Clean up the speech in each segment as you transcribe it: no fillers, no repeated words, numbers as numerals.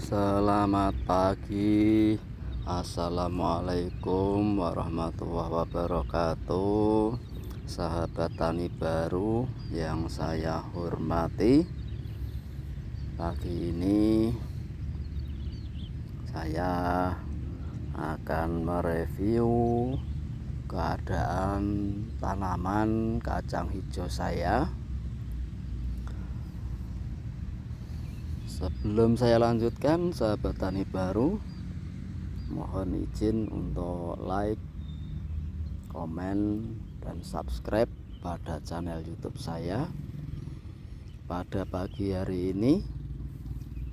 Selamat pagi. Assalamualaikum warahmatullahi wabarakatuh. Sahabat tani baru yang saya hormati, pagi ini saya akan mereview keadaan tanaman kacang hijau saya. Sebelum saya lanjutkan, sahabat tani baru, mohon izin untuk like, komen, dan subscribe pada channel YouTube saya. Pada pagi hari ini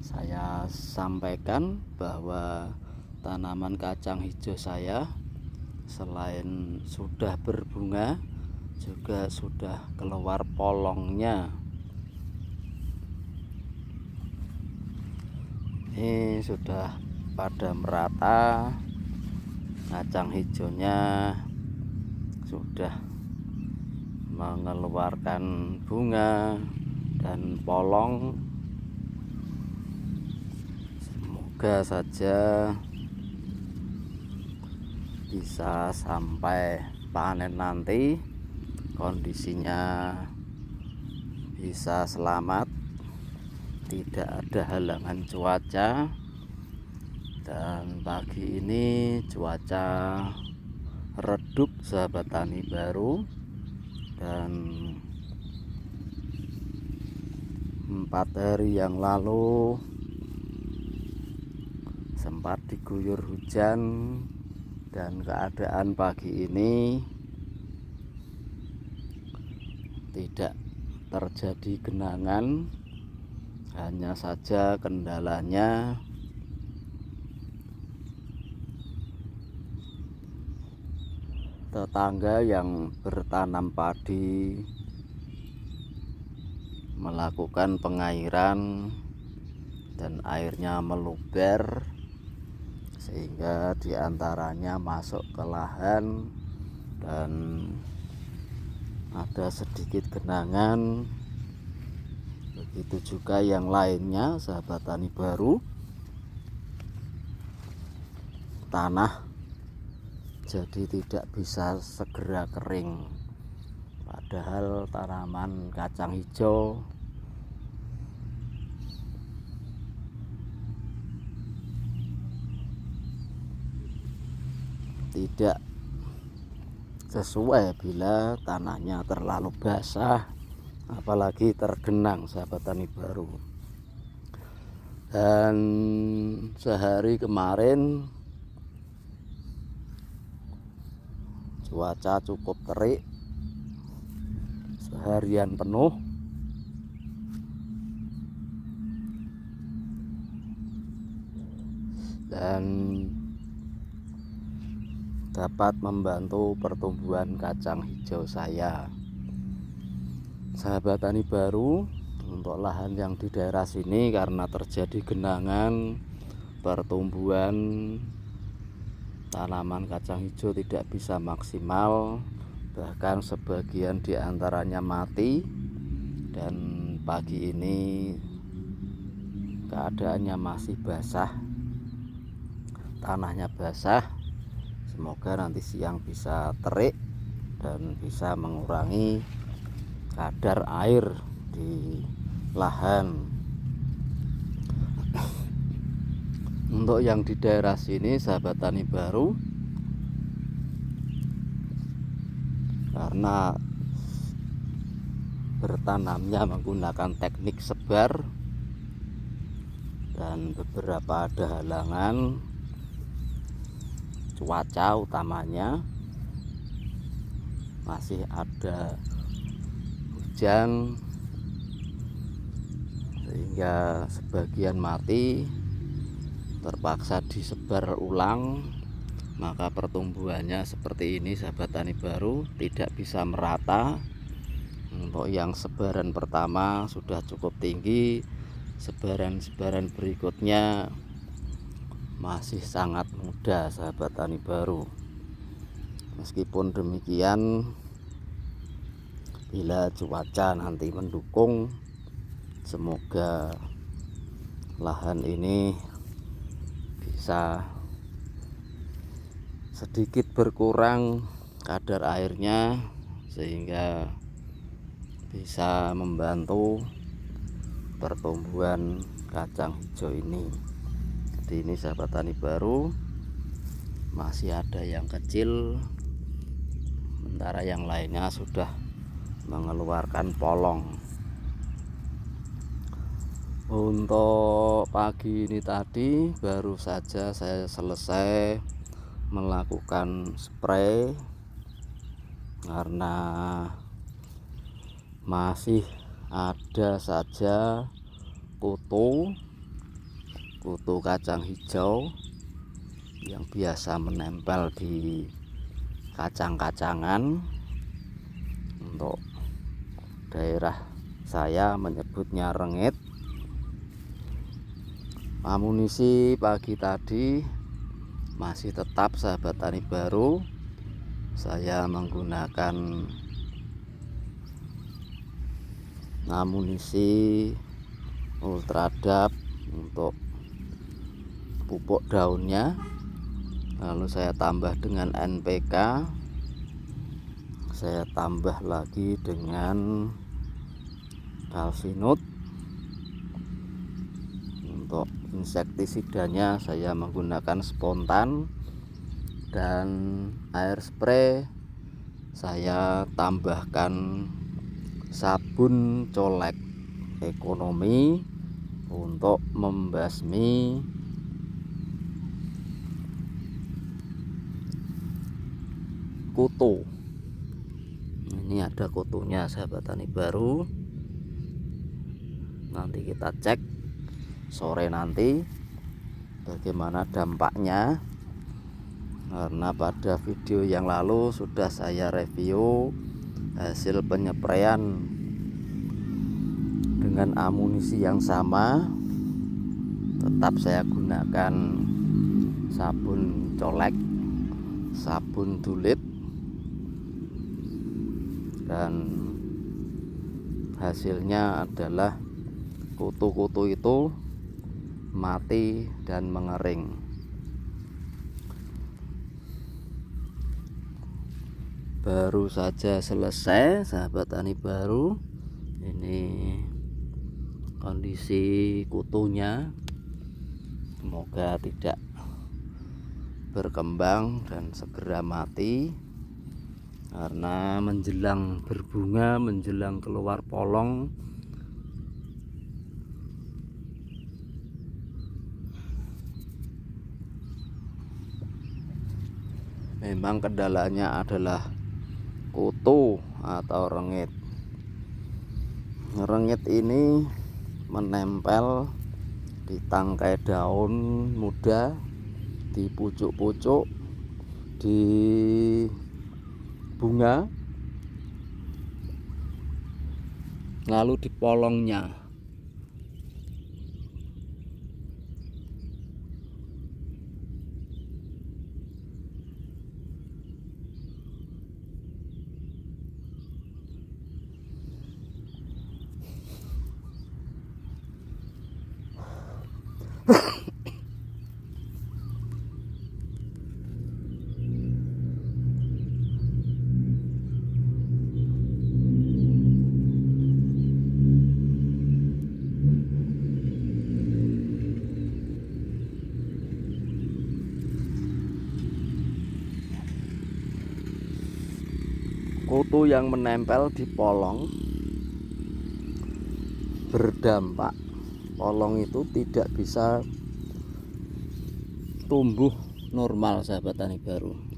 saya sampaikan bahwa tanaman kacang hijau saya selain sudah berbunga, juga sudah keluar polongnya. Ini sudah pada merata, kacang hijaunya sudah mengeluarkan bunga dan polong. Semoga saja bisa sampai panen nanti kondisinya bisa selamat, tidak ada halangan cuaca. Dan pagi ini cuaca redup, sahabat tani baru, dan 4 hari yang lalu sempat diguyur hujan, dan keadaan pagi ini tidak terjadi genangan. Hanya saja kendalanya tetangga yang bertanam padi melakukan pengairan dan airnya meluber, sehingga diantaranya masuk ke lahan dan ada sedikit genangan. Begitu juga yang lainnya, sahabat tani baru, tanah jadi tidak bisa segera kering. Padahal tanaman kacang hijau tidak sesuai bila tanahnya terlalu basah, apalagi tergenang, sahabat tani baru. Dan sehari kemarin cuaca cukup terik seharian penuh, dan dapat membantu pertumbuhan kacang hijau saya. Sahabat tani baru, untuk lahan yang di daerah sini karena terjadi genangan, pertumbuhan tanaman kacang hijau tidak bisa maksimal, bahkan sebagian diantaranya mati. Dan pagi ini keadaannya masih basah, tanahnya basah. Semoga nanti siang bisa terik dan bisa mengurangi kadar air di lahan. Untuk yang di daerah sini, sahabat tani baru, karena bertanamnya menggunakan teknik sebar dan beberapa ada halangan cuaca, utamanya masih ada hujan, sehingga sebagian mati, terpaksa disebar ulang. Maka pertumbuhannya seperti ini, sahabat tani baru, tidak bisa merata. Untuk yang sebaran pertama sudah cukup tinggi, sebaran-sebaran berikutnya masih sangat mudah, sahabat tani baru. Meskipun demikian, bila cuaca nanti mendukung, semoga lahan ini bisa sedikit berkurang kadar airnya, sehingga bisa membantu pertumbuhan kacang hijau ini. Jadi ini sahabat tani baru, masih ada yang kecil, sementara yang lainnya sudah mengeluarkan polong. Untuk pagi ini tadi baru saja saya selesai melakukan spray karena masih ada saja kutu kacang hijau yang biasa menempel di kacang-kacangan. Untuk daerah saya menyebutnya rengit. Amunisi pagi tadi masih tetap sahabat tani baru, saya menggunakan amunisi Ultradap untuk pupuk daunnya, lalu saya tambah dengan NPK, saya tambah lagi dengan Calvinut. Untuk insektisidanya saya menggunakan spontan, dan air spray saya tambahkan sabun colek ekonomi untuk membasmi kutu. Ini ada kutunya sahabat tani baru, nanti kita cek sore nanti bagaimana dampaknya, karena pada video yang lalu sudah saya review hasil penyepraian dengan amunisi yang sama. Tetap saya gunakan sabun colek, sabun dulit, dan hasilnya adalah kutu-kutu itu mati dan mengering. Baru saja selesai sahabat tani baru, ini kondisi kutunya, semoga tidak berkembang dan segera mati, karena menjelang berbunga, menjelang keluar polong, memang kendalanya adalah kutu atau rengit. Rengit ini menempel di tangkai daun muda, di pucuk-pucuk, di bunga, lalu di polongnya. Kutu yang menempel di polong berdampak polong itu tidak bisa tumbuh normal sahabat tani baru.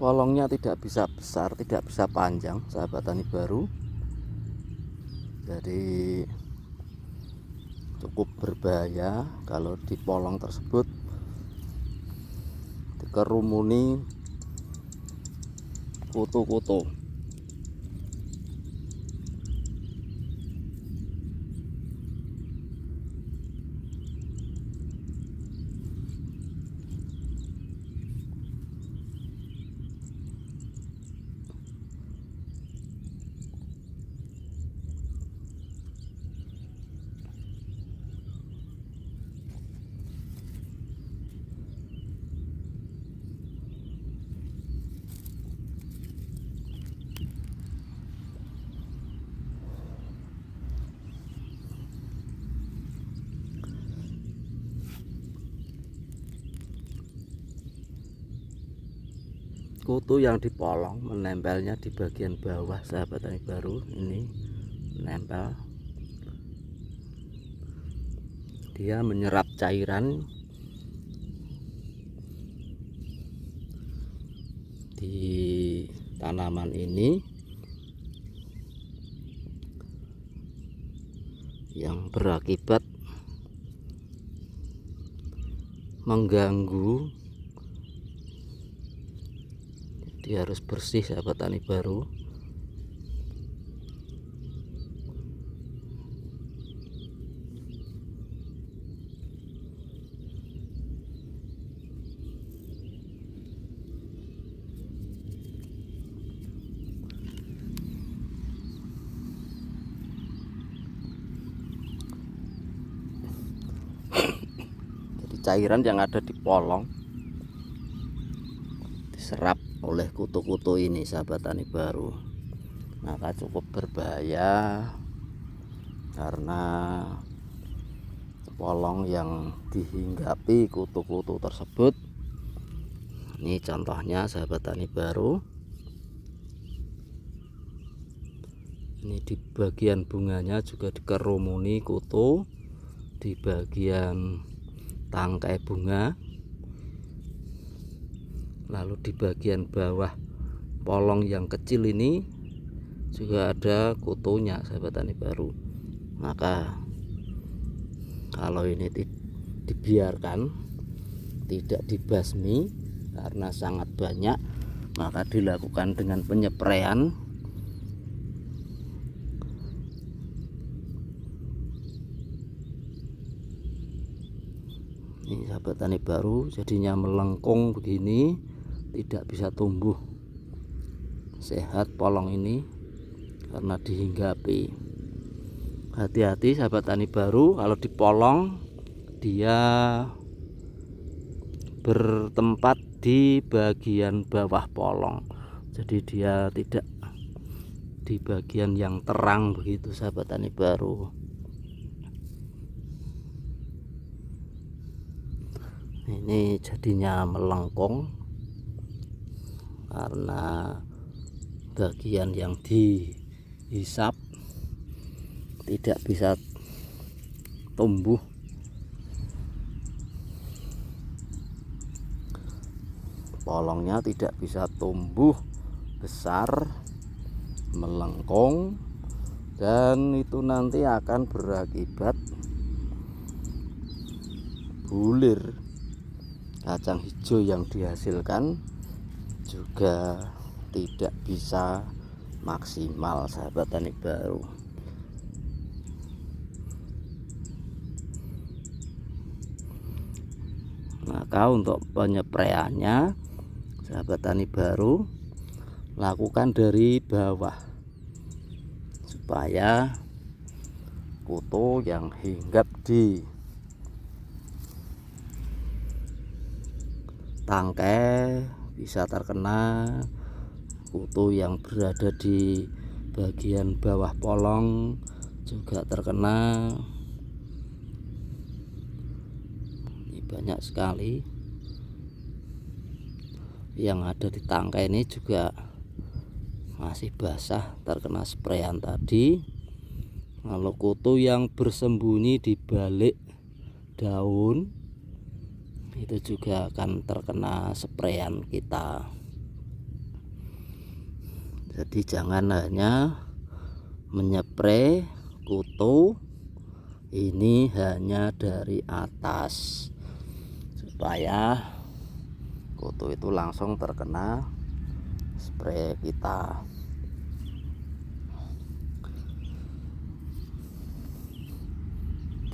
Polongnya tidak bisa besar, tidak bisa panjang sahabat tani baru, jadi cukup berbahaya kalau di polong tersebut dikerumuni kutu-kutu. Kutu yang dipolong menempelnya di bagian bawah, sahabat tani baru. Ini menempel, dia menyerap cairan di tanaman ini yang berakibat mengganggu. Dia harus bersih, sahabat tani baru. Jadi cairan yang ada di polong diserap oleh kutu-kutu ini, sahabat tani baru. Maka cukup berbahaya karena polong yang dihinggapi kutu-kutu tersebut. Ini contohnya, sahabat tani baru. Ini di bagian bunganya juga dikerumuni kutu, di bagian tangkai bunga, lalu di bagian bawah polong yang kecil ini juga ada kutunya, sahabat tani baru. Maka kalau ini dibiarkan, tidak dibasmi karena sangat banyak, maka dilakukan dengan penyepraian. Ini, sahabat tani baru, jadinya melengkung begini, tidak bisa tumbuh sehat polong ini karena dihinggapi. Hati-hati, sahabat tani baru, kalau dipolong dia bertempat di bagian bawah polong, jadi dia tidak di bagian yang terang begitu, sahabat tani baru. Ini jadinya melengkung karena bagian yang dihisap tidak bisa tumbuh. Polongnya tidak bisa tumbuh besar, melengkung, dan itu nanti akan berakibat bulir. Kacang hijau yang dihasilkan juga tidak bisa maksimal, sahabat tani baru. Maka untuk penyepraiannya, sahabat tani baru, lakukan dari bawah supaya kutu yang hinggap di tangkai bisa terkena, kutu yang berada di bagian bawah polong juga terkena. Ini banyak sekali yang ada di tangkai ini juga masih basah terkena sprayan tadi. Lalu kutu yang bersembunyi di balik daun itu juga akan terkena sprayan kita. Jadi jangan hanya menyeprai kutu ini hanya dari atas, supaya kutu itu langsung terkena spray kita.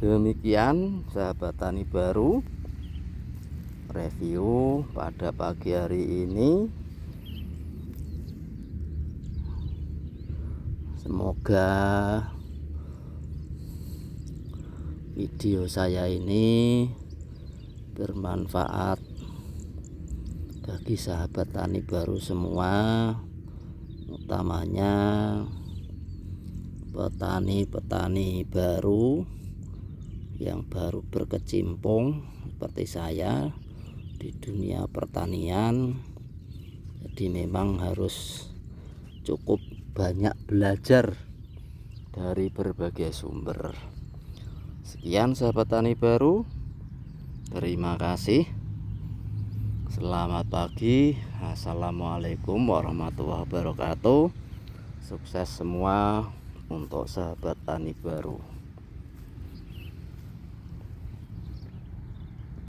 Demikian sahabat tani baru, review pada pagi hari ini. Semoga video saya ini bermanfaat bagi sahabat tani baru semua, utamanya petani-petani baru yang baru berkecimpung seperti saya di dunia pertanian. Jadi memang harus cukup banyak belajar dari berbagai sumber. Sekian sahabat tani baru, terima kasih. Selamat pagi. Assalamualaikum warahmatullahi wabarakatuh. Sukses semua untuk sahabat tani baru.